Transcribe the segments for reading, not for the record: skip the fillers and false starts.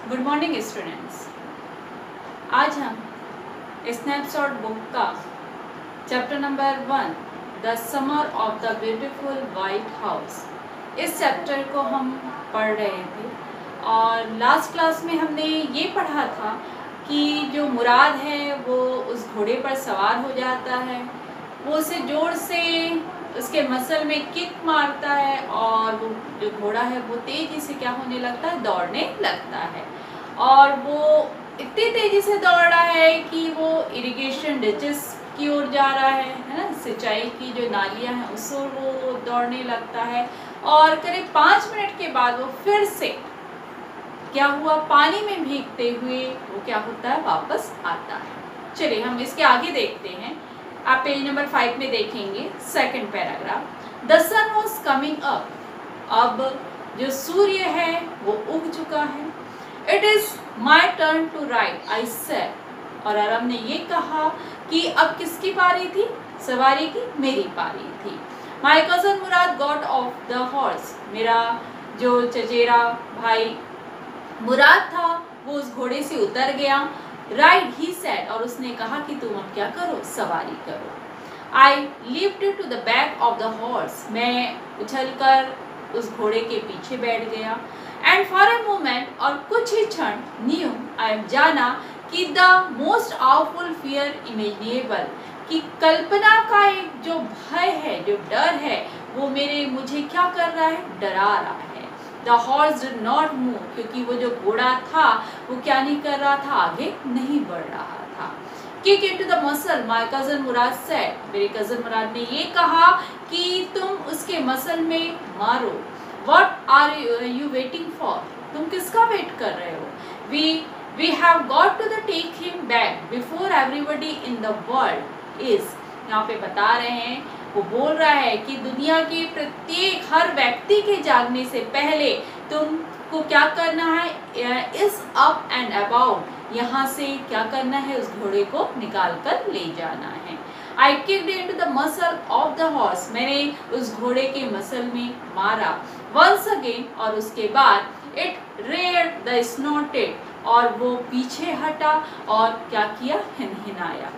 Good morning students. आज हम snapshot book का chapter number 1 the summer of the beautiful white house, इस chapter को हम पढ़ रहे थे। और लास्ट क्लास में हमने ये पढ़ा था कि जो मुराद है वो उस घोड़े पर सवार हो जाता है, वो उसे जोर से उसके मसल में किक मारता है और वो जो घोड़ा है वो तेज़ी से क्या होने लगता है, दौड़ने लगता है। और वो इतनी तेज़ी से दौड़ रहा है कि वो इरिगेशन डिचेस की ओर जा रहा है ना, सिंचाई की जो नालियाँ हैं उस ओर वो दौड़ने लगता है। और करीब 5 मिनट के बाद वो फिर से क्या हुआ, पानी में भीगते हुए वो क्या होता है, वापस आता है। चलिए हम इसके आगे देखते हैं। आप पेज नंबर 5 में देखेंगे, second paragraph. The sun was coming up, अब जो सूर्य है वो उग चुका है। It is my turn to ride I said, और अरब ने ये कहा कि अब किसकी पारी थी, सवारी की, मेरी पारी थी। माई cousin Murad got off the horse, मेरा जो चचेरा भाई मुराद था वो उस घोड़े से उतर गया। राइड ही सेड, और उसने कहा कि तुम अब क्या करो, सवारी करो। I lifted to the back of the horse, मैं उछलकर उस घोड़े के पीछे बैठ गया। एंड फॉर ए मोमेंट, और कुछ ही क्षण, न्यू आई जाना कि the most awful fear imaginable, कि कल्पना का एक जो भय है, जो डर है, वो मुझे क्या कर रहा है, डरा रहा है। The horse did not move, क्योंकि वो जो घोड़ा था वो क्या नहीं कर रहा था, आगे नहीं बढ़ रहा था। Kick into the muscle, my cousin Mourad said, मेरे कजन मुराद ने ये कहा कि तुम उसके मसल में मारो। What are you waiting for, तुम किसका वेट कर रहे हो। We have got to the take him back before everybody in the world is, यहाँ पे बता रहे हैं, वो बोल रहा है कि दुनिया के प्रत्येक हर व्यक्ति के जागने से पहले तुमको क्या करना है, इस अप एंड अबाउट, यहाँ से क्या करना है, उस घोड़े को निकाल कर ले जाना है। I kicked into the muscle of the horse, मैंने उस घोड़े के मसल में मारा। वंस अगेन, और उसके बाद इट रेयर्ड द स्नॉटेड, और वो पीछे हटा और क्या किया, हिनहिनाया।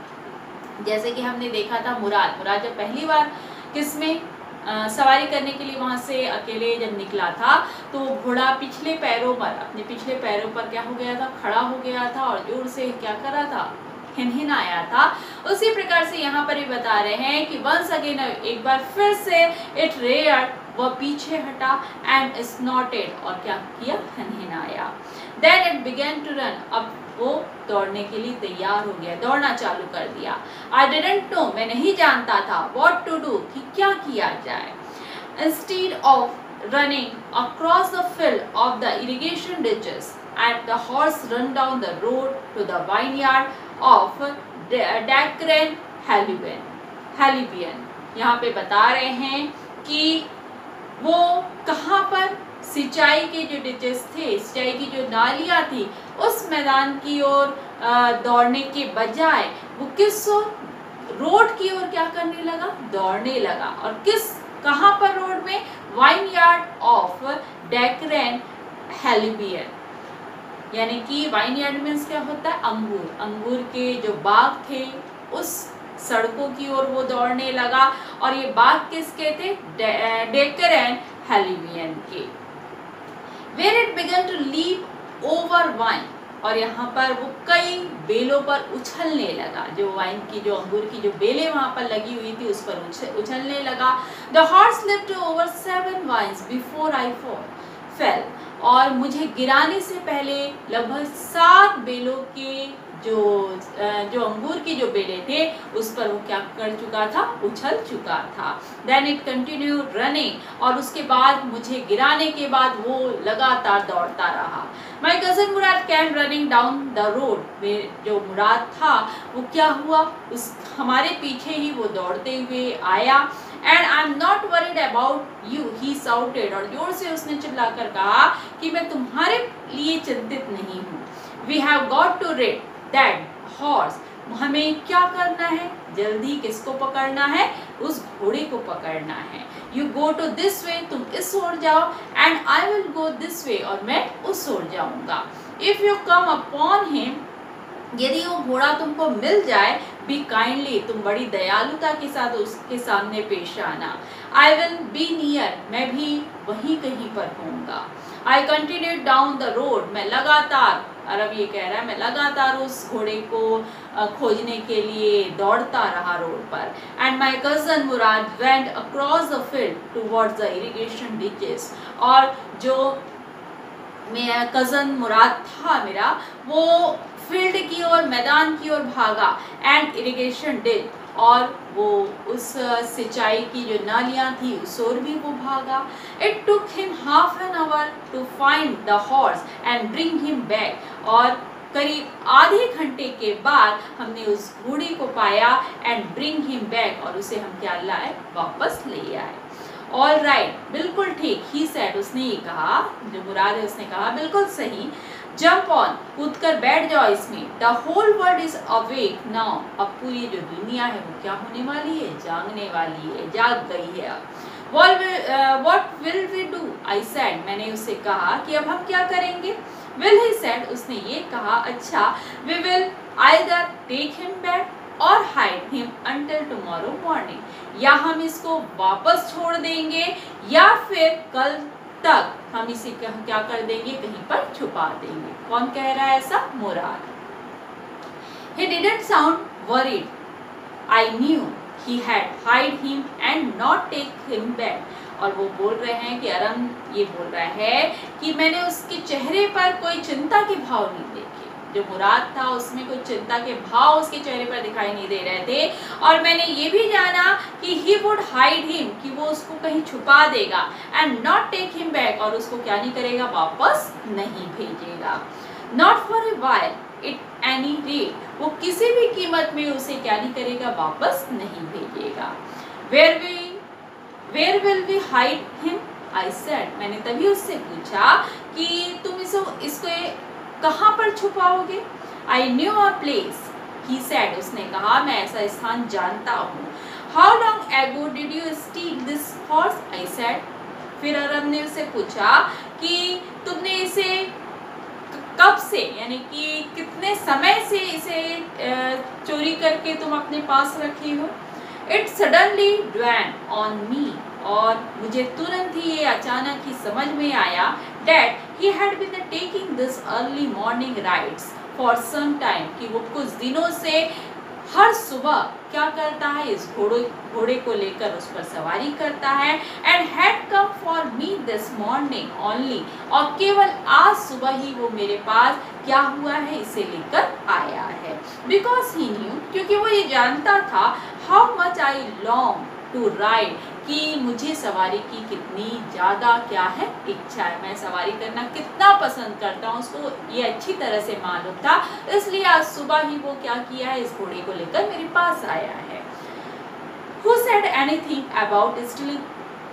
जैसे कि हमने देखा था मुराद जब पहली बार किसमें सवारी करने के लिए वहाँ से अकेले जब निकला था, तो घोड़ा पिछले पैरों पर, अपने पिछले पैरों पर क्या हो गया था, खड़ा हो गया था और जोर से क्या कर रहा था, हिनहिनाया था। उसी प्रकार से यहाँ पर भी बता रहे हैं कि वंस अगेन, एक बार फिर से, इट रेयर्ड, वह पीछे हटा, एंड स्नॉटेड, और क्या किया, हिनहिनाया। Then it began to run, अब वो दौड़ने के लिए तैयार हो गया, दौड़ना चालू कर दिया। आई डिडंट नो, मैं नहीं जानता था, व्हाट टू डू, कि क्या किया जाए। Instead of running across the field of the irrigation ditches at the horse ran down the road to the vineyard of Dikran Halabian. यहाँ पे बता रहे हैं कि वो कहाँ पर, सिंचाई के जो डिचेस थे, सिंचाई की जो नालियाँ थी, उस मैदान की ओर दौड़ने के बजाय वो किस ओर, रोड की ओर क्या करने लगा, दौड़ने लगा। और कहाँ पर रोड में, वाइनयार्ड ऑफ डैकरेन हैलिबियन, यानी कि वाइनयार्ड मीन्स क्या होता है, अंगूर, अंगूर के जो बाग थे उस सड़कों की ओर वो दौड़ने लगा। और ये बाग किसके थे, डैकरेन हैलिबियन के। Where it began to leap over wine, और यहाँ पर वो कई बेलों पर उछलने लगा, जो वाइन की, जो अंगूर की जो बेलें वहाँ पर लगी हुई थी उस पर उछलने लगा। The horse leaped over 7 vines before I fell, और मुझे गिराने से पहले लगभग 7 बेलों के जो अंगूर की जो बेले थे उस पर वो क्या कर चुका था, उछल चुका था। Then it continued running, और उसके बाद मुझे गिराने के बाद वो लगातार दौड़ता रहा। My cousin Murad came running down the road, जो मुराद था वो क्या हुआ, हमारे पीछे ही वो दौड़ते हुए आया। And I'm not worried about you, he shouted, और जोर से उसने चिल्लाकर कहा कि मैं तुम्हारे लिए चिंतित नहीं हूँ। We have got to rid that horse, हमें क्या करना है, जल्दी किसको पकड़ना है, उस घोड़े को पकड़ना है। You go to this way, तुम इस ओर जाओ, and I will go this way, और मैं उस ओर जाऊंगा। If you come upon him, यदि वो घोड़ा तुमको मिल जाए, बी काइंडली, तुम बड़ी दयालुता के साथ उसके सामने पेश आना। आई विल बी नियर, मैं भी वहीं कहीं पर होऊंगा। I continue down the road, मैं लगातार, अरब ये कह रहा है मैं लगातार उस घोड़े को खोजने के लिए दौड़ता रहा रोड पर। And my cousin Murad went across the field towards the irrigation ditches, और जो मेरा कजन मुराद था मेरा, वो फील्ड की ओर, मैदान की ओर भागा, एंड इरिगेशन डिच, और वो उस सिंचाई की जो नालियाँ थी उस ओर भी वो भागा। It took him half an hour to find the horse and bring him back, और करीब आधे घंटे के बाद हमने उस घोड़े को पाया, एंड ब्रिंग हिम बैक, और उसे हम क्या लाए, वापस ले आए। ऑल राइट, बिल्कुल ठीक, ही सेड, उसने ये कहा, जो मुराद है उसने कहा बिल्कुल सही। जंप ऑन, कूद कर बैठ जाओ इसमें। The whole world is awake now, अब पूरी जो दुनिया है वो क्या होने वाली है, जागने वाली है, जाग गई है अब। What will we do? I said, मैंने उससे कहा कि अब हम क्या करेंगे। Will, he said, उसने ये कहा, अच्छा, we will either take him back or hide him until tomorrow morning, या हम इसको वापस छोड़ देंगे, या फिर कल तक हम इसे क्या कर देंगे, कहीं पर छुपा देंगे। कौन कह रहा है ऐसा, मुराद। He didn't sound worried. I knew he had hide him and not take him back. और वो बोल रहे हैं कि अरम ये बोल रहा है कि मैंने उसके चेहरे पर कोई चिंता के भाव नहीं देखे। जो मुराद था उसमें कोई चिंता के भाव उसके चेहरे पर दिखाई नहीं दे रहे थे, और मैंने ये भी जाना कि he would hide him, कि वो उसको कहीं छुपा देगा, and not take him back, और उसको क्या नहीं करेगा, वापस नहीं भेजेगा। Not for a while, at any rate, वो किसी भी कीमत में उसे क्या नहीं करेगा, वापस नहीं भेजेगा। Where will we hide him? I said, मैंने तभी उससे पूछा कि तुम इसको कहाँ पर छुपाओगे। I knew a place, he said, उसने कहा मैं ऐसा स्थान जानता हूँ। How long ago did you steal this horse? I said, फिर अरब ने उससे पूछा कि तुमने इसे कब से, यानी कि कितने समय से इसे चोरी करके तुम अपने पास रखी हो। It suddenly dawned on me, और मुझे तुरंत ही ये अचानक ही समझ में आया that he had been taking this early morning rides for some time, कि वो कुछ दिनों से हर सुबह क्या करता है, इस घोड़े को लेकर उस पर सवारी करता है। and had come for me this morning only, और केवल आज सुबह ही वो मेरे पास क्या हुआ है, इसे लेकर आया है। because he knew, क्योंकि वो ये जानता था, how much I long to ride, कि मुझे सवारी की कितनी ज़्यादा क्या है, इच्छा है, मैं सवारी करना कितना पसंद करता हूँ, उसको ये अच्छी तरह से मालूम था, इसलिए आज सुबह ही वो क्या किया है, इस घोड़े को लेकर मेरे पास आया है। Who said anything about stealing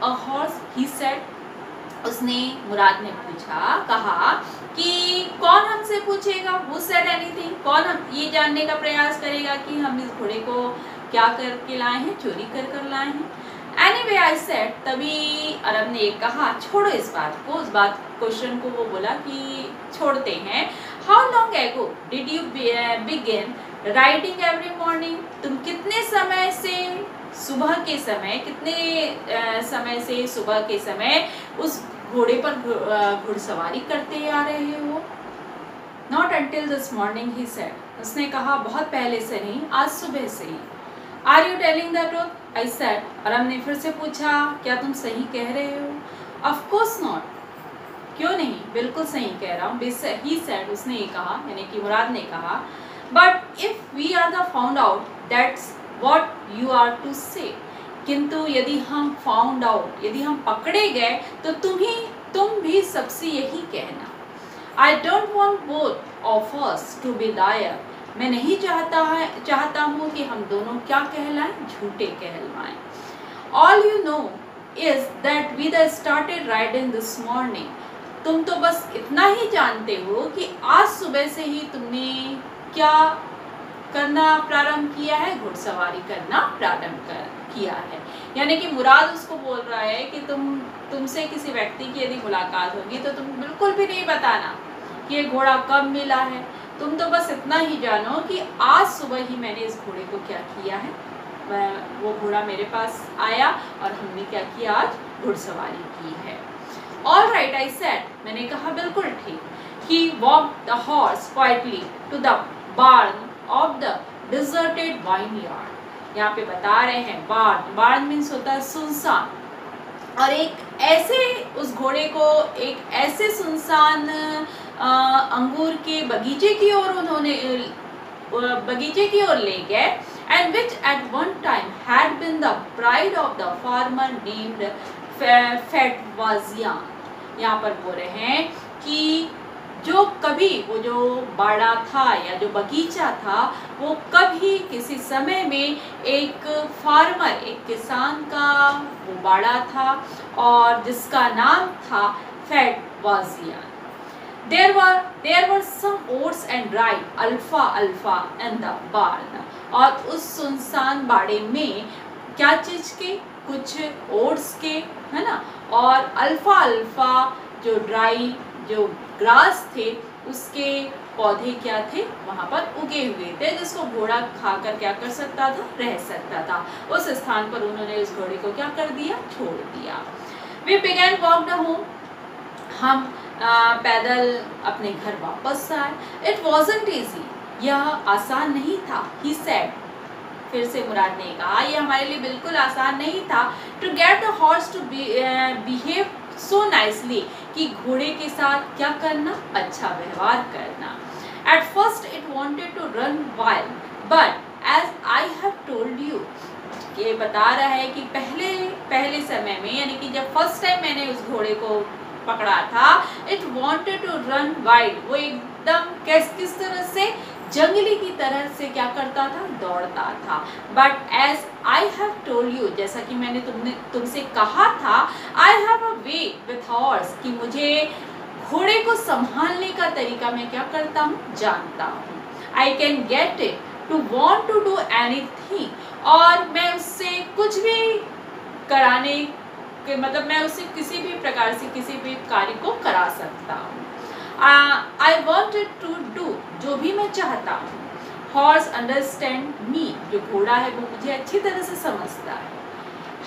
a horse? He said, उसने, मुराद ने कहा कि कौन हमसे पूछेगा, Who said anything, कौन हम ये जानने का प्रयास करेगा कि हम इस घोड़े को क्या करके लाए हैं, चोरी कर लाए हैं। Anyway, I said, तभी अरब ने कहा, छोड़ो इस बात को, उस बात क्वेश्चन को वो बोला कि छोड़ते हैं। How long ago did you begin riding every morning? तुम कितने समय से सुबह के समय उस घोड़े पर घुड़सवारी करते आ रहे हो। Not until this morning, he said, उसने कहा बहुत पहले से नहीं, आज सुबह से ही। Are you telling the truth? I said, अरब ने फिर से पूछा, क्या तुम सही कह रहे हो? Of course not, क्यों नहीं, बिल्कुल सही कह रहा हूँ। He said, उसने ये कहा, यानी कि मुराद ने कहा, but if we are the found out, that's what you are to say, किंतु यदि हम फाउंड आउट, यदि हम पकड़े गए तो तुम भी सबसे यही कहना। I don't want both of us to be liar, मैं नहीं चाहता हूँ कि हम दोनों क्या कहलाएं, झूठे कहलवाएं। All you know is that we started riding this morning, तुम तो बस इतना ही जानते हो कि आज सुबह से ही तुमने क्या करना प्रारंभ किया है, घुड़सवारी करना प्रारंभ किया है। यानी कि मुराद उसको बोल रहा है कि तुमसे किसी व्यक्ति की यदि मुलाकात होगी तो तुम बिल्कुल भी नहीं बताना कि ये घोड़ा कब मिला है। तुम तो बस इतना ही जानो कि आज सुबह ही मैंने इस घोड़े को क्या किया है, वो घोड़ा मेरे पास आया और हमने क्या किया, आज घुड़सवारी की है। ऑल राइट आई सेड, मैंने कहा बिल्कुल ठीक। He walk the horse quietly to the barn of the deserted vineyard. यहाँ पे बता रहे हैं बार्न मीन्स होता है सुनसान, और एक ऐसे उस घोड़े को एक ऐसे सुनसान अंगूर के बगीचे की ओर उन्होंने ले गए, and which at one time had been the pride of the farmer named Fetvajian. यहाँ पर बोल रहे हैं कि जो कभी वो जो बाड़ा था या जो बगीचा था वो कभी किसी समय में एक फार्मर, एक किसान का वो बाड़ा था और जिसका नाम था फेटवाजियान। There were some oats and rye alfalfa in the barn। और उस सुनसान बाड़े में क्या चीज के, कुछ ओट्स के, है ना, और अल्फा जो ड्राई जो ग्रास थे उसके पौधे क्या थे वहाँ पर उगे हुए थे, जिसको घोड़ा खाकर क्या कर सकता था, रह सकता था। उस स्थान पर उन्होंने उस घोड़े को क्या कर दिया, छोड़ दिया। We began walked home। हम पैदल अपने घर वापस आए। It wasn't easy। यह आसान नहीं था। He said। फिर से मुराद ने कहा यह हमारे लिए बिल्कुल आसान नहीं था। To get the horse to behave so nicely, कि घोड़े के साथ क्या करना, अच्छा व्यवहार करना। At first it wanted to run wild, but as I have told you, ये बता रहा है कि पहले समय में, यानी कि जब फर्स्ट टाइम मैंने उस घोड़े को पकड़ा था, it wanted to run wild, वो एकदम किस तरह से, जंगली की तरह से क्या करता था, दौड़ता था। But as I have told you, जैसा कि मैंने तुमसे कहा था, I have a way with horse, कि मुझे घोड़े को संभालने का तरीका मैं क्या करता हूँ, जानता हूँ। I can get it to want to do anything, और मैं उससे कुछ भी कराने के, मतलब मैं उससे किसी भी प्रकार से किसी भी कार्य को करा सकता हूँ। आई वॉन्टेड टू डू, जो भी मैं चाहता हूँ। हॉर्स अंडरस्टैंड मी, जो घोड़ा है वो मुझे अच्छी तरह से समझता है।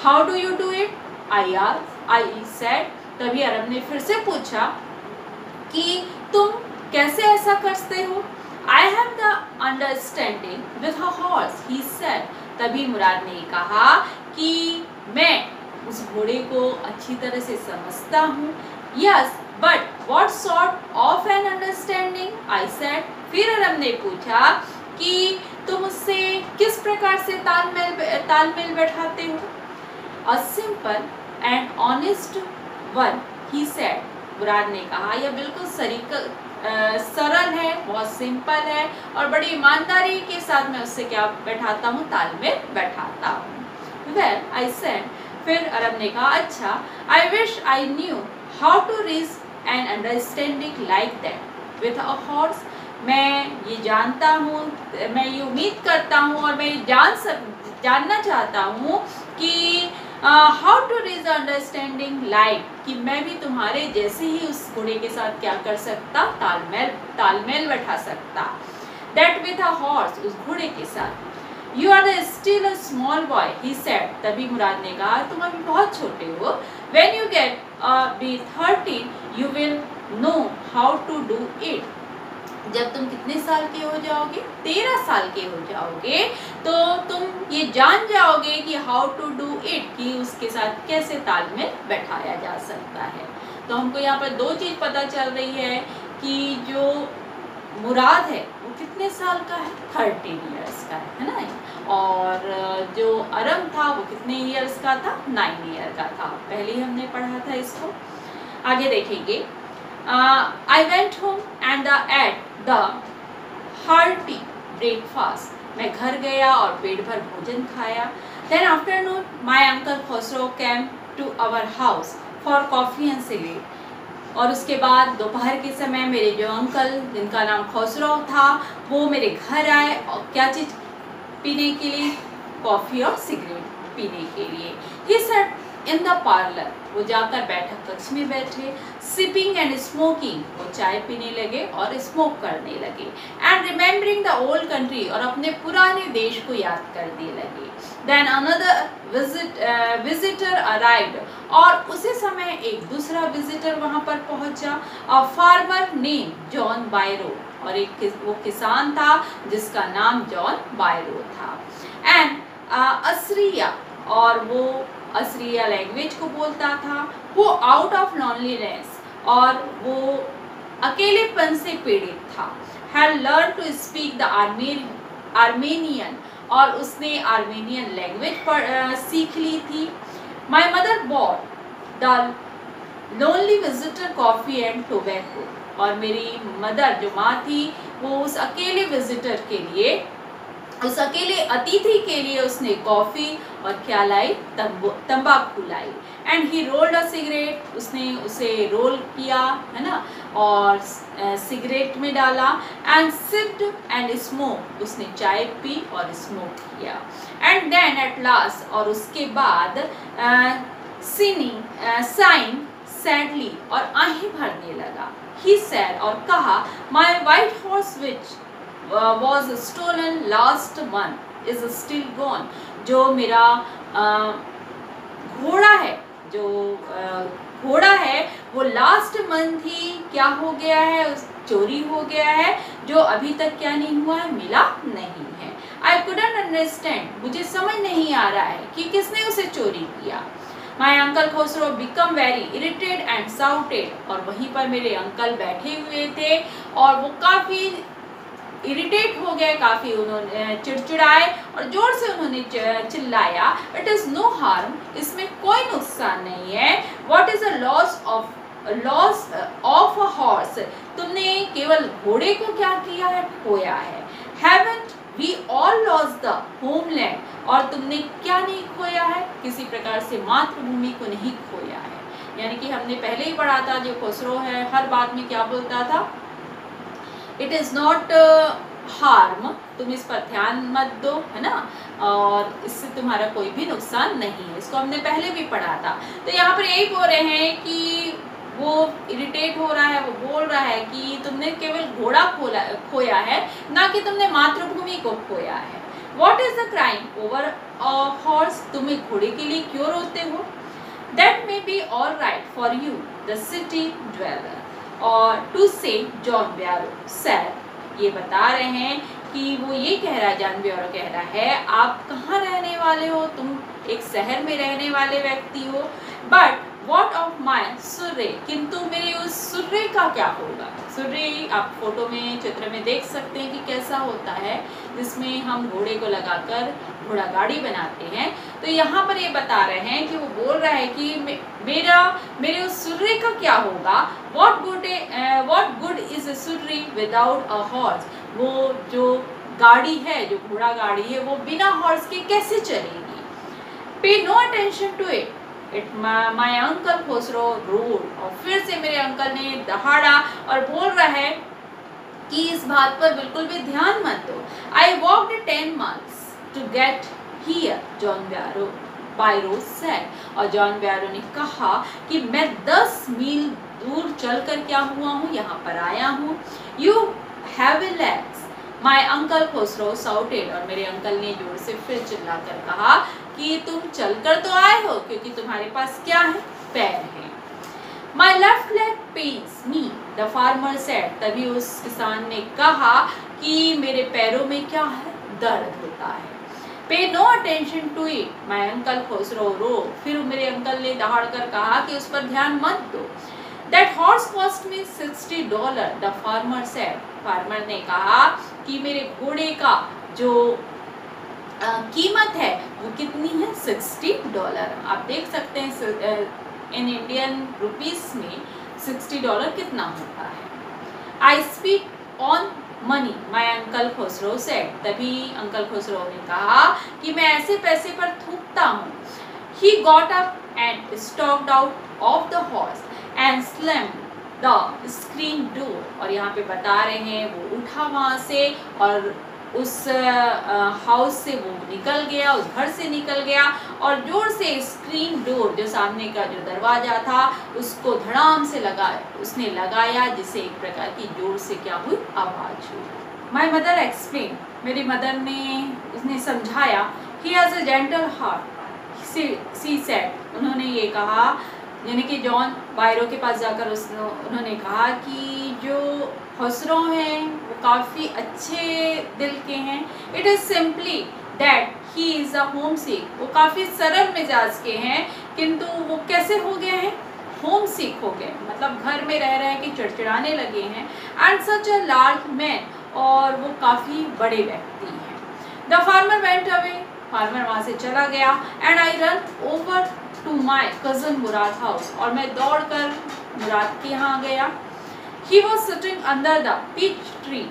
How do you do it, I said. तभी अरब ने फिर से पूछा कि तुम कैसे ऐसा करते हो। I have the understanding with a horse, he said. तभी मुराद ने कहा कि मैं उस घोड़े को अच्छी तरह से समझता हूँ। Yes but what sort of an understanding, I said. फिर अरब ने पूछा कि तुम उससे किस प्रकार से तालमेल बैठाते हो। A simple and honest one, he said. Mourad ने कहा यह बिल्कुल सरल है, बहुत सिंपल है, और बड़ी ईमानदारी के साथ मैं उससे क्या बैठाता हूँ, तालमेल बैठाता हूँ। Well I said. फिर अरब ने कहा अच्छा, I wish I knew how to reach an understanding like that with a horse. मैं ये जानता हूँ, मैं ये उम्मीद करता हूँ और मैं जानना चाहता हूँ कि how to reach understanding like, कि मैं भी तुम्हारे जैसे ही उस घोड़े के साथ क्या कर सकता, तालमेल बैठा सकता। दैट विथ अ हॉर्स, उस घोड़े के साथ। You are still a small boy, he said। तभी मुराद ने कहा तुम अभी बहुत छोटे हो। When you get be 13, you will know how to do it। जब तुम कितने साल के हो जाओगे, 13 साल के हो जाओगे, तो तुम ये जान जाओगे कि हाउ टू डू इट, कि उसके साथ कैसे तालमेल बैठाया जा सकता है। तो हमको यहाँ पर दो चीज़ पता चल रही है कि जो मुराद है वो कितने साल का है, 13 ईयर्स का है ना, और जो अरब था वो कितने ईयर्स का था, 9 ईयर का था। पहले ही हमने पढ़ा था इसको। आगे देखेंगे। I went home and ate the hearty breakfast. मैं घर गया और पेट भर भोजन खाया। Then afternoon my uncle Khosrove came to our house for coffee and cigarette. और उसके बाद दोपहर के समय मेरे जो अंकल, जिनका नाम खसरो था, वो मेरे घर आए और क्या चीज़ पीने के लिए, कॉफ़ी और सिगरेट पीने के लिए। ही सेट इन द पार्लर, वो जाकर बैठक कक्ष में बैठे। सिपिंग एंड स्मोकिंग, वो चाय पीने लगे और स्मोक करने लगे। And remembering the old country, और अपने पुराने देश को याद करने लगे। देन अनदर विजिटर अराइव्ड, और उसी समय एक दूसरा विजिटर वहाँ पर पहुँचा। अ फार्मर नेम जॉन बायरो, और वो किसान था जिसका नाम जॉन बायरो था। एंड असरिया, और वो असरिया लैंग्वेज को बोलता था। वो आउट ऑफ लॉनलीनेस, और वो अकेलेपन से पीड़ित था। Had learn to speak the Armenian, और उसने आर्मेनियन लैंग्वेज सीख ली थी। My mother bought the lonely visitor coffee and tobacco, और मेरी मदर जो माँ थी वो उस अकेले विजिटर के लिए, उस अकेले अतिथि के लिए उसने कॉफ़ी और क्या लाई, तंबाकू लाई। And he rolled a cigarette, उसने उसे रोल किया, है ना, और सिगरेट में डाला। एंड सिप्ड एंड स्मोक, उसने चाय पी और स्मोक किया। एंड देन एट लास्ट, और उसके बाद साइन सैडली, और आहें भरने लगा। ही सैड, और कहा, माई white horse which was stolen last month is still gone, जो मेरा घोड़ा है, जो घोड़ा है वो लास्ट मंथ ही क्या हो गया है, चोरी हो गया है, जो अभी तक क्या नहीं हुआ है, मिला नहीं है। आई couldn't understand, मुझे समझ नहीं आ रहा है कि किसने उसे चोरी किया। My uncle Khosrove become very irritated and shouted, और वहीं पर मेरे अंकल बैठे हुए थे और वो काफ़ी इरिटेट हो गए, काफ़ी उन्होंने चिड़चिड़ाए और ज़ोर से उन्होंने चिल्लाया, इट इज़ नो हार्म, इसमें कोई नुकसान नहीं है। What is a loss of a horse, तुमने केवल घोड़े को क्या किया है, खोया है। Haven't we all lost the homeland, और तुमने क्या नहीं खोया है, किसी प्रकार से मातृभूमि को नहीं खोया है। यानी कि हमने पहले ही पढ़ा था, जो खसरो है हर बात में क्या बोलता था, इट इज़ नॉट हार्म, तुम इस पर ध्यान मत दो, है ना, और इससे तुम्हारा कोई भी नुकसान नहीं है। इसको हमने पहले भी पढ़ा था। तो यहाँ पर यही बोल रहे हैं कि वो इरिटेट हो रहा है, वो बोल रहा है कि तुमने केवल घोड़ा खोया है, ना कि तुमने मातृभूमि को खोया है। What is the crime over a horse, तुम एक घोड़े के लिए क्यों रोते हो। That may be all right for you the city dweller, और टू से जॉन ब्यारो सैड, ये बता रहे हैं कि वो ये कह रहा है, जॉन ब्यारो कह रहा है, आप कहाँ रहने वाले हो, तुम एक शहर में रहने वाले व्यक्ति हो। बट वॉट ऑफ माई सुर्रे, किंतु मेरे उस सुर्रे का क्या होगा। सुर्रे आप फोटो में, चित्र में देख सकते हैं कि कैसा होता है, जिसमें हम घोड़े को लगाकर घोड़ा गाड़ी बनाते हैं। तो यहाँ पर ये बता रहे हैं कि वो बोल रहा है कि मेरे उस सुर्रे का क्या होगा। What good is a surrey without a horse, वो जो गाड़ी है, जो घोड़ा गाड़ी है, वो बिना हॉर्स के कैसे चलेगी। Pay no attention to it my uncle Khosrove roared, और फिर से मेरे अंकल ने दहाड़ा और बोल रहा है कि इस बात पर बिल्कुल भी ध्यान मत दो। I walked 10 miles to get here, John Byro said, और जॉन बायरो ने कहा कि मैं 10 मील दूर चलकर क्या हुआ हूँ, यहाँ पर आया हूँ। You have a legs, my uncle Khosrove shouted, और मेरे अंकल ने जोर से फिर चिल्लाकर कहा कि तुम चलकर तो आए हो, क्योंकि तुम्हारे पास क्या है, पैर है। My left leg pens me, the farmer said, तभी उस किसान ने कहा कि मेरे पैरों में क्या है, दर्द होता है। Pay no attention to it, my uncle Khosrove roared, फिर मेरे अंकल ने दहाड़ कर कहा कि उस पर ध्यान मत दो। That horse cost me $60, the farmer said, farmer ने कहा कि मेरे घोड़े का जो कीमत है वो कितनी है, $60। आप देख सकते हैं इन इंडियन रुपीस में $60 कितना होता है। I speak on money, my uncle Khosrove said, तभी अंकल खसरो ने कहा कि मैं ऐसे पैसे पर थूकता हूँ। He got up and stalked out of the horse and slammed the screen door, और यहाँ पे बता रहे हैं वो उठा वहाँ से और उस हाउस से वो निकल गया, उस घर से निकल गया और जोर से स्क्रीन डोर जो सामने का जो दरवाजा था उसको धड़ाम से उसने लगाया, जिससे एक प्रकार की जोर से क्या हुई, आवाज हुई। माई मदर एक्सप्लेन, मेरी मदर ने उसने समझाया, he has a gentle heart she said, उन्होंने ये कहा, यानी कि जॉन बायरो के पास जाकर उन्होंने कहा कि जो खसरो हैं वो काफ़ी अच्छे दिल के हैं। It is simply that he is a homesick, वो काफ़ी सरल मिजाज के हैं, किंतु वो कैसे हो गए हैं, होम सिक हो गए, मतलब घर में रह रहे के चिड़चिड़ाने लगे हैं। And such a large man, और वो काफ़ी बड़े व्यक्ति हैं। The farmer went away, farmer वहाँ से चला गया। And I run over to my cousin Mourad house, और मैं दौड़कर मुराद के यहाँ गया। He was sitting under the peach tree,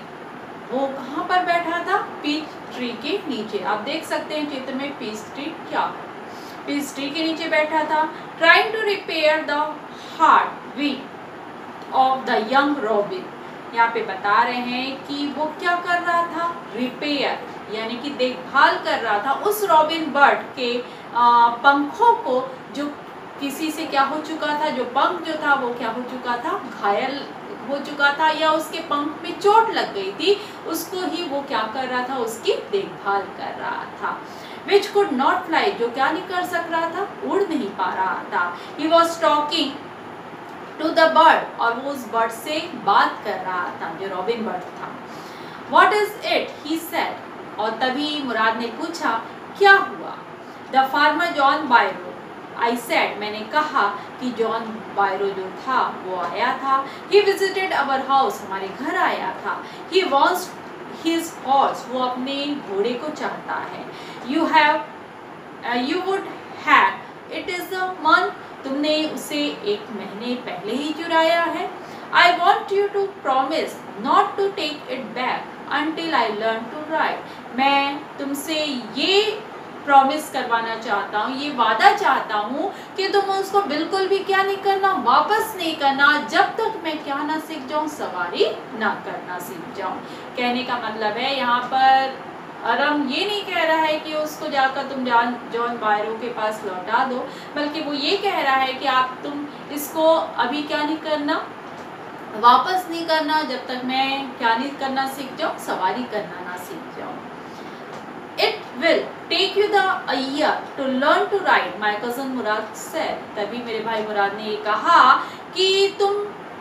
वो कहाँ पर बैठा था, पीच ट्री के नीचे। आप देख सकते हैं चित्र में पीच ट्री क्या है, पीच ट्री के नीचे बैठा था। Trying to repair the heart beat of the young robin, यहाँ पे बता रहे हैं कि वो क्या कर रहा था, रिपेयर यानी कि देखभाल कर रहा था उस रॉबिन बर्ड के पंखों को, जो किसी से क्या हो चुका था, जो पंख जो था वो क्या हो चुका था, घायल हो चुका था, या उसके पंख में चोट लग गई थी, उसको ही वो क्या कर रहा था, उसकी देखभाल कर रहा था। Which could not fly, जो क्या नहीं कर सक रहा था, उड़ नहीं पा रहा था। He was talking to the bird, और वो उस बर्ड से बात कर रहा था, जो रॉबिन बर्ड था। What is it? He said, और तभी मुराद ने पूछा क्या हुआ। The farmer John Byro, I said, मैंने कहा कि जॉन बायरो जो था वो आया था। He visited our house, हमारे घर आया था। He wants his horse, वो अपने घोड़े को चाहता है। You would have, it is a month, तुमने उसे एक महीने पहले ही चुराया है। I want you to promise not to take it back until I learn to ride, मैं तुमसे ये प्रॉमिस करवाना चाहता हूँ, ये वादा चाहता हूँ कि तुम उसको बिल्कुल भी क्या नहीं करना, वापस नहीं करना, जब तक मैं क्या ना सीख जाऊँ, सवारी ना करना सीख जाऊँ। कहने का मतलब है यहाँ पर अरम ये नहीं कह रहा है कि उसको जाकर तुम जॉन बायरो के पास लौटा दो, बल्कि वो ये कह रहा है कि तुम इसको अभी क्या नहीं करना, वापस नहीं करना, जब तक मैं क्या नहीं करना सीख जाऊँ, सवारी करना ना सीख जाऊँ। It will take you a year to learn to ride, my cousin Murad said. तभी मेरे भाई मुराद ने ये कहा कि तुम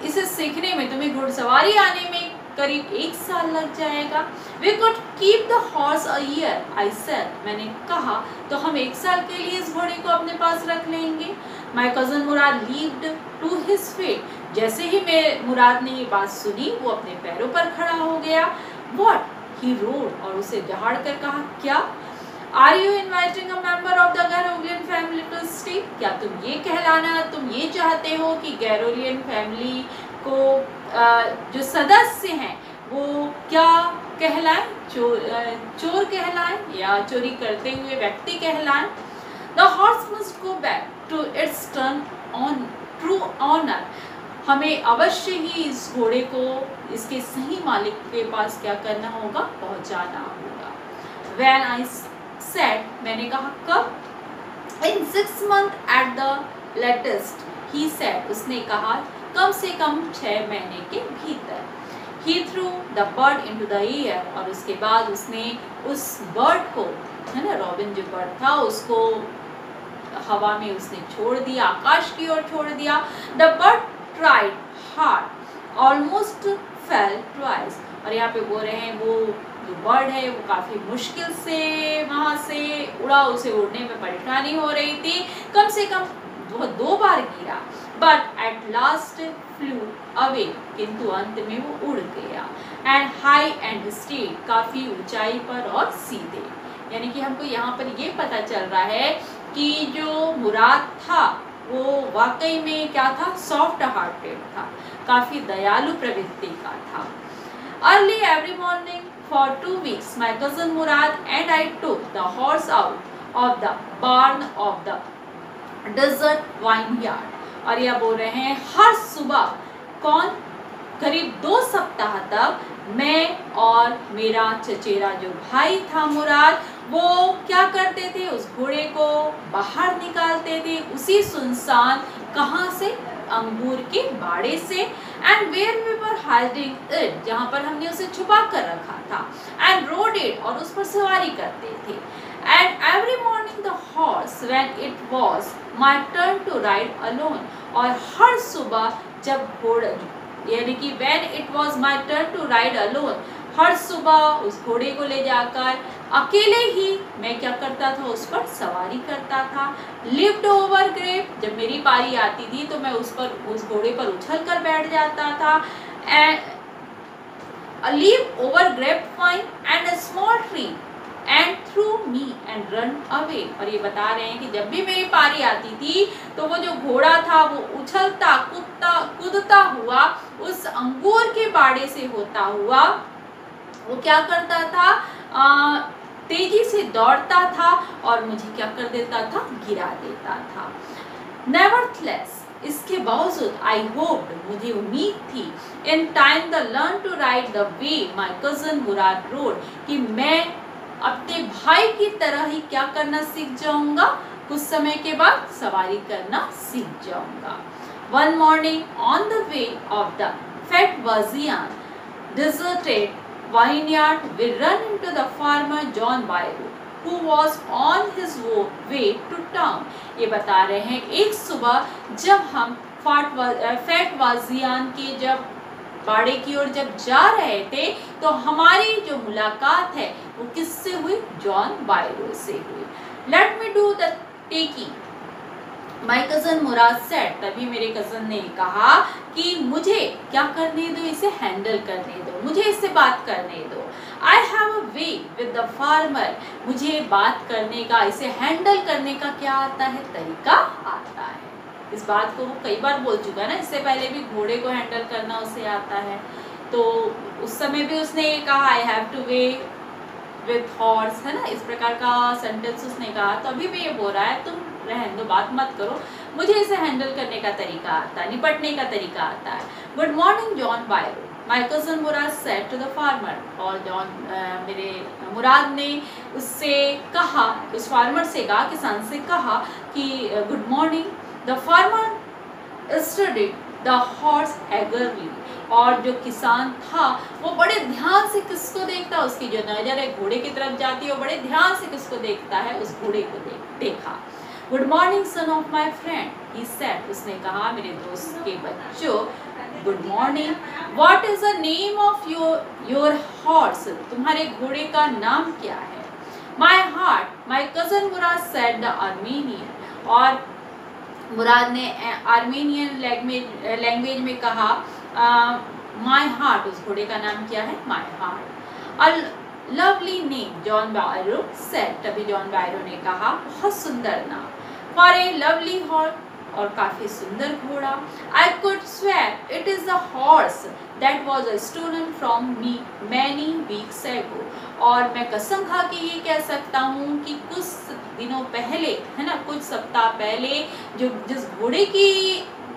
इसे सीखने में, तुम्हें घुड़सवारी आने में करीब 1 साल लग जाएगा। We could keep the horse a year, I said. मैंने कहा तो हम 1 साल के लिए इस घोड़े को अपने पास रख लेंगे। My cousin Murad leaped to his feet. जैसे ही मुराद ने ये बात सुनी, वो अपने पैरों पर खड़ा हो गया। What? He roared, और उसे दहाड़ कर कहा क्या? Are you inviting a member of the Garolian family to stay? क्या तुम ये चाहते हो कि गैरोलियन फैमिली को जो सदस्य हैं वो क्या कहलाएं, चोर कहलाएं या चोरी करते हुए व्यक्ति कहलाएं? The horse must go back to its turn on true honor. हमें अवश्य ही इस घोड़े को इसके सही मालिक के पास क्या करना होगा, पहुंचाना होगा। When I said, मैंने कहा कब? In 6 months at the latest, he said, उसने कहा कम से कम 6 महीने के भीतर। He threw the bird into the air, और उसके बाद उसने उस बर्ड को, है ना, रॉबिन जो बर्ड था, उसको हवा में उसने छोड़ दिया, आकाश की ओर छोड़ दिया। The bird tried hard, almost fell twice, और यहाँ पे बोल रहे हैं वो जो बर्ड है वो काफ़ी मुश्किल से वहाँ से उड़ा, उसे उड़ने में परेशानी हो रही थी, कम से कम वो 2 बार गिरा। But at last flu away, किंतु अंत में वो उड़ गया। एंड हाई एंड स्ट्रेट, काफ़ी ऊंचाई पर और सीधे। यानी कि हमको यहाँ पर ये पता चल रहा है कि जो मुराद था वो वाकई में क्या था, सॉफ्ट हार्टेड था, काफ़ी दयालु प्रवृत्ति का था। Early every morning for 2 weeks, my cousin Murad and I took the horse out of the barn of the desert vineyard. और यह बोल रहे हैं हर सुबह कौन? करीब 2 सप्ताह तक मैं और मेरा चचेरा जो भाई था मुराद, वो क्या करते थे, उस घोड़े को बाहर निकालते थे उसी सुनसान, कहाँ से? अंगूर के बाड़े से। And where we were hiding it, जहाँ पर हमने उसे छुपा कर रखा था। एंड रोड इट, और उस पर सवारी करते थे। And every morning the horse when it was my turn to ride alone, और हर सुबह जब घोड़ा, यानी कि when it was my turn to ride alone, हर सुबह उस घोड़े को ले जाकर अकेले ही मैं क्या करता था, उस पर सवारी करता था। लिफ्ट ओवर ग्रेप, जब मेरी पारी आती थी तो मैं उस घोड़े पर उछल कर बैठ जाता था। And leap over grapevine and a small tree and through me and run away, और ये बता रहे हैं कि जब भी मेरी पारी आती थी तो वो जो घोड़ा था वो उछलता कूदता हुआ उस अंगूर के बाड़े से होता हुआ वो क्या करता था, तेजी से दौड़ता था और मुझे क्या कर देता था, गिरा देता था। नेवरथलेस, इसके बावजूद, आई होप्ड, मुझे उम्मीद थी, in time the learn to ride the way my cousin Mourad rode, कि मैं अपने भाई की तरह ही क्या करना सीख जाऊंगा, कुछ समय के बाद सवारी करना सीख जाऊंगा। One morning on the way of the Fetvajian deserted vineyard, we run into the farmer John Byro, who was on his way to town. ये बता रहे हैं एक सुबह जब हम फैट वाजियान के जब बाड़े की ओर जब जा रहे थे तो हमारी जो मुलाकात है वो किससे हुई, जॉन बायरो से हुई। Let me do the taking, my cousin Mourad said, तभी मेरे कजन ने कहा कि मुझे क्या करने दो, इसे हैंडल करने दो, मुझे इससे बात करने दो। आई have a way with the farmer, मुझे बात करने का, इसे हैंडल करने का क्या आता है, तरीका आता है। इस बात को वो कई बार बोल चुका है ना, इससे पहले भी घोड़े को हैंडल करना उसे आता है, तो उस समय भी उसने ये कहा I have two way with horse, है ना, इस प्रकार का सेंटेंस उसने कहा। तो अभी भी ये बोल रहा है तुम रहने दो, बात मत करो, मुझे इसे हैंडल करने का तरीका आता है, निपटने का तरीका आता है। Good morning John Byro, my cousin Mourad said to the farmer, और मेरे मुराद ने उससे कहा, उस फार्मर से कहा, किसान से कहा कि good morning. The farmer studied the horse eagerly, और जो किसान था वो बड़े ध्यान से किसको देखता, उसकी जो नजर है घोड़े की तरफ जाती है, वो बड़े ध्यान से किसको देखता है, उस घोड़े को देखा। Good morning son of my friend, he said, उसने कहा मेरे दोस्त के बच्चों, good morning. What is the name of your horse, तुम्हारे घोड़े का नाम क्या है। My heart, my cousin Mourad said the Armenian, और मुराद ने आर्मेनियन लैंग्वेज में कहा माई हार्ट, उस घोड़े का नाम क्या है, my heart. Lovely name John Byro said, तभी जॉन बायरो ने कहा बहुत सुंदर नाम, फॉर ए लवली हॉर्स, और काफी सुंदर घोड़ा। I could swear it is the horse that was stolen from me many weeks ago, और मैं कसम खा के ये कह सकता हूँ कि कुछ दिनों पहले, है ना, कुछ सप्ताह पहले जिस घोड़े की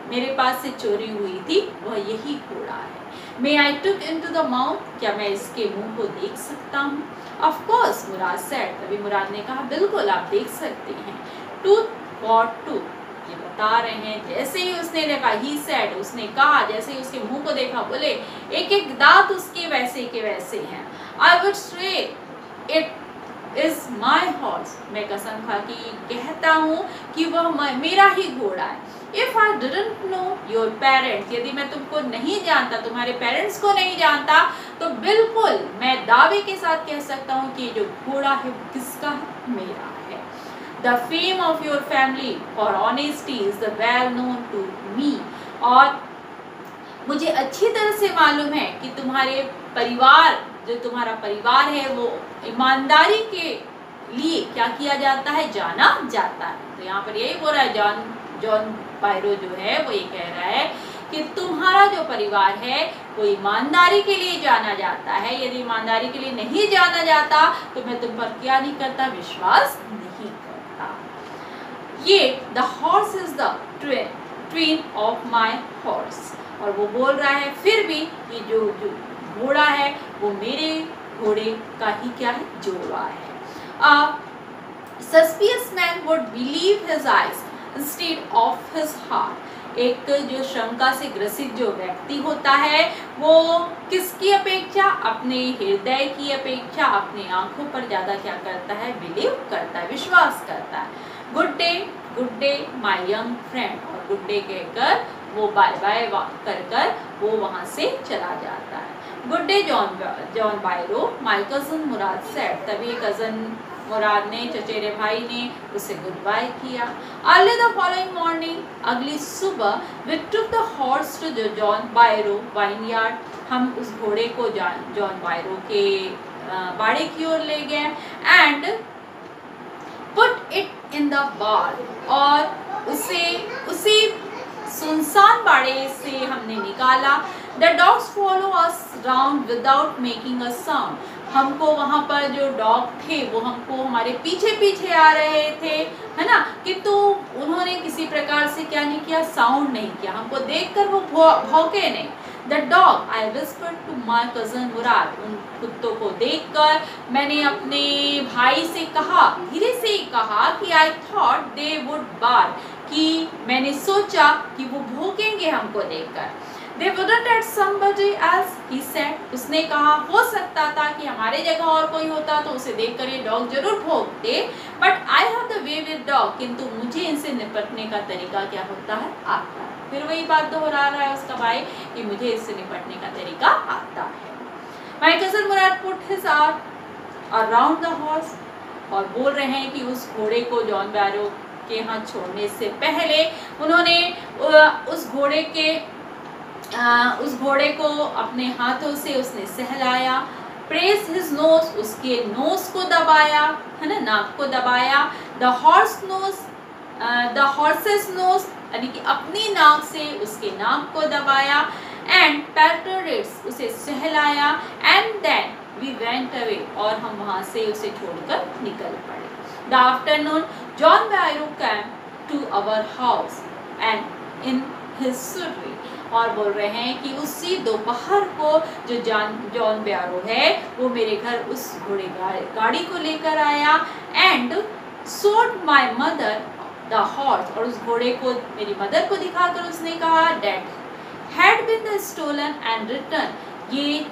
मेरे पास से चोरी हुई थी वह यही घोड़ा है। मे आई टुक इनटू द माउथ, क्या मैं इसके मुंह को देख सकता हूँ। ऑफ कोर्स मुराद सेड, तभी मुराद ने कहा बिल्कुल आप देख सकते हैं। टूथ फॉर टूथ, ये बता रहे हैं जैसे ही उसने देखा, ही सेड, उसने कहा, जैसे ही उसके मुंह को देखा बोले एक एक दांत उसके वैसे के वैसे हैं। I would say it is my horse, मैं कसम खा के कहता हूँ कि वह मेरा ही घोड़ा है। If I didn't know your parents, यदि मैं तुमको नहीं जानता, तुम्हारे पेरेंट्स को नहीं जानता, तो बिल्कुल मैं दावे के साथ कह सकता हूँ कि जो घोड़ा है वो किसका है, मेरा है। The fame of your family for honesty is the well known to me, और मुझे अच्छी तरह से मालूम है कि तुम्हारे परिवार, जो तुम्हारा परिवार है वो ईमानदारी के लिए क्या किया जाता है, जाना जाता है। तो यहाँ पर यही बोल रहा है जॉन बायरो जो है वो ये कह रहा है कि तुम्हारा जो परिवार है वो ईमानदारी के लिए जाना जाता है। यदि ईमानदारी के लिए नहीं जाना जाता तो मैं तुम पर क्या नहीं करता, विश्वास नहीं करता। ये the horse is the twin of my horse, और वो बोल रहा है फिर भी कि जो घोड़ा है वो मेरे घोड़े का ही क्या है, जोड़ा है। Suspicious man would believe his eyes instead of his heart. एक जो शंका से ग्रसित जो व्यक्ति होता है वो किसकी अपेक्षा, अपने हृदय की अपेक्षा अपनी आंखों पर ज्यादा क्या करता है, बिलीव करता है, विश्वास करता है। Good day my young friend, और गुड डे कहकर वो बाय बाय कर कर वो वहां से चला जाता है। Good day John Byro, my cousin Mourad said, तभी कजन मुराद ने, चचेरे भाई ने उसे गुड बाय किया। अर्ली द फॉलोइंग मॉर्निंग, अगली सुबह, we took the horse to John Byro vineyard, हम उस घोड़े को जॉन बायरो के बाड़े की ओर ले गए। And put it in the bar, और उसी सुनसान बाड़े से हमने निकाला। The dogs follow us round without making a sound, हमको वहाँ पर जो डॉग थे वो हमको हमारे पीछे पीछे आ रहे थे, है ना, किंतु उन्होंने किसी प्रकार से क्या नहीं किया, साउंड नहीं किया, हमको देखकर वो भौंके नहीं। The dog, I whispered to my cousin Mourad, उन कुत्तों को देखकर मैंने अपने भाई से कहा, धीरे से ही कहा कि आई थॉट दे वुड बार, कि मैंने सोचा कि वो भौंकेंगे हमको देखकर। They wouldn't at somebody else, he said. उसने कहा हो सकता था कि हमारे जगह और कोई होता तो उसे देखकर ये डॉग जरूर भौंकते, but I have the way with dog, किंतु मुझे इनसे निपटने का तरीका क्या होता है, आता है। फिर वही बात दोहरा रहा है उसका भाई कि मुझे इससे निपटने का तरीका आता है। My cousin Murad put his arm around the horse, और बोल रहे हैं कि उस घोड़े को जॉन बैरो के यहाँ छोड़ने से पहले उन्होंने उस घोड़े को अपने हाथों से उसने सहलाया। प्रेस हिज नोज, उसके नोज को दबाया, है ना, नाक को दबाया। द हॉर्सेस नोज, यानी कि अपनी नाक से उसके नाक को दबाया। एंड पैटेड इट्स, उसे सहलाया। And then we went away, और हम वहां से उसे छोड़कर निकल पड़े। The afternoon John Byro came to our house and in his surrey, और बोल रहे हैं कि उसी दोपहर को जो जॉन बैरो है वो मेरे घर उस घोड़े गाड़ी को लेकर आया। एंड सोड माय मदर द हॉर्स, और उस घोड़े को मेरी मदर को दिखाकर उसने कहा, that had been the stolen and return, ये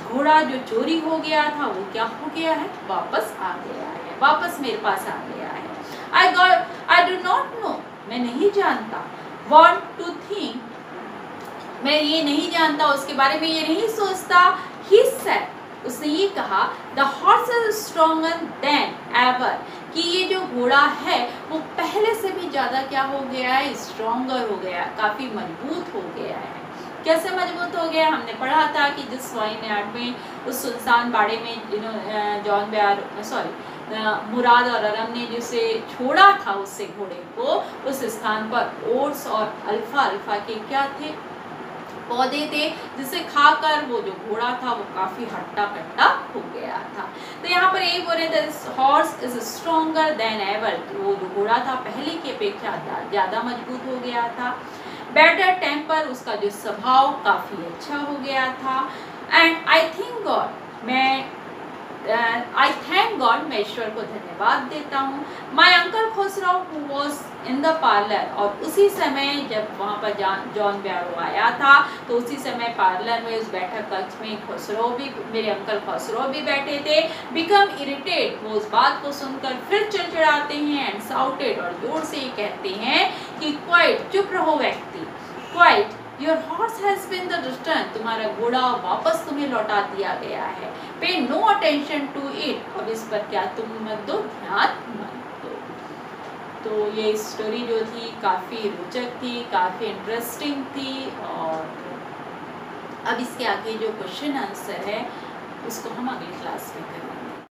घोड़ा जो चोरी हो गया था वो क्या हो गया है, वापस आ गया है, वापस मेरे पास आ गया है। आई डू नॉट नो, मैं नहीं जानता। Want to think, मैं ये नहीं जानता, उसके बारे में ये नहीं सोचता। He said, उसने ये कहा, the horse is stronger than ever, कि ये जो घोड़ा है वो पहले से भी ज़्यादा क्या हो गया है, स्ट्रॉन्गर हो गया, काफ़ी मजबूत हो गया है। कैसे मजबूत हो गया, हमने पढ़ा था कि जिस वाइनयार्ड में, उस सुनसान बाड़े में मुराद और अरम ने जिसे छोड़ा था उससे घोड़े को, उस स्थान पर ओट्स और अल्फा के क्या थे, पौधे थे, जिसे खाकर वो जो घोड़ा था वो काफी हट्टा कट्टा हो गया था। तो यहाँ पर यही बोल रहे थे, horse is stronger than ever, वो जो घोड़ा था पहले की अपेक्षा ज्यादा मजबूत हो गया था। बेटर टेम्पर, उसका जो स्वभाव काफी अच्छा हो गया था। एंड आई थैंक गॉड, मैं ईश्वर को धन्यवाद देता हूँ। My uncle Khusro who was in the parlour, और उसी समय जब वहाँ पर जॉन बैरो आया था तो उसी समय पार्लर में, उस बैठक कक्ष में खुसरो भी, मेरे अंकल खुसरो भी बैठे थे। बिकम इरिटेट, वो उस बात को सुनकर फिर चिड़चिड़ाते हैं। एंड साउटेड, और जोर से ही कहते हैं कि क्वाइट, चुप रहो व्यक्ति, quiet your horse has been the return, तुम्हारा घोड़ा वापस तुम्हें लौटा दिया गया है। Pay no attention to it, अब इस पर क्या तुम मत दो, ध्यान मत दो। तो ये स्टोरी जो थी काफ़ी रोचक थी, काफ़ी इंटरेस्टिंग थी। और अब इसके आगे जो क्वेश्चन आंसर है उसको हम अगली क्लास में करेंगे।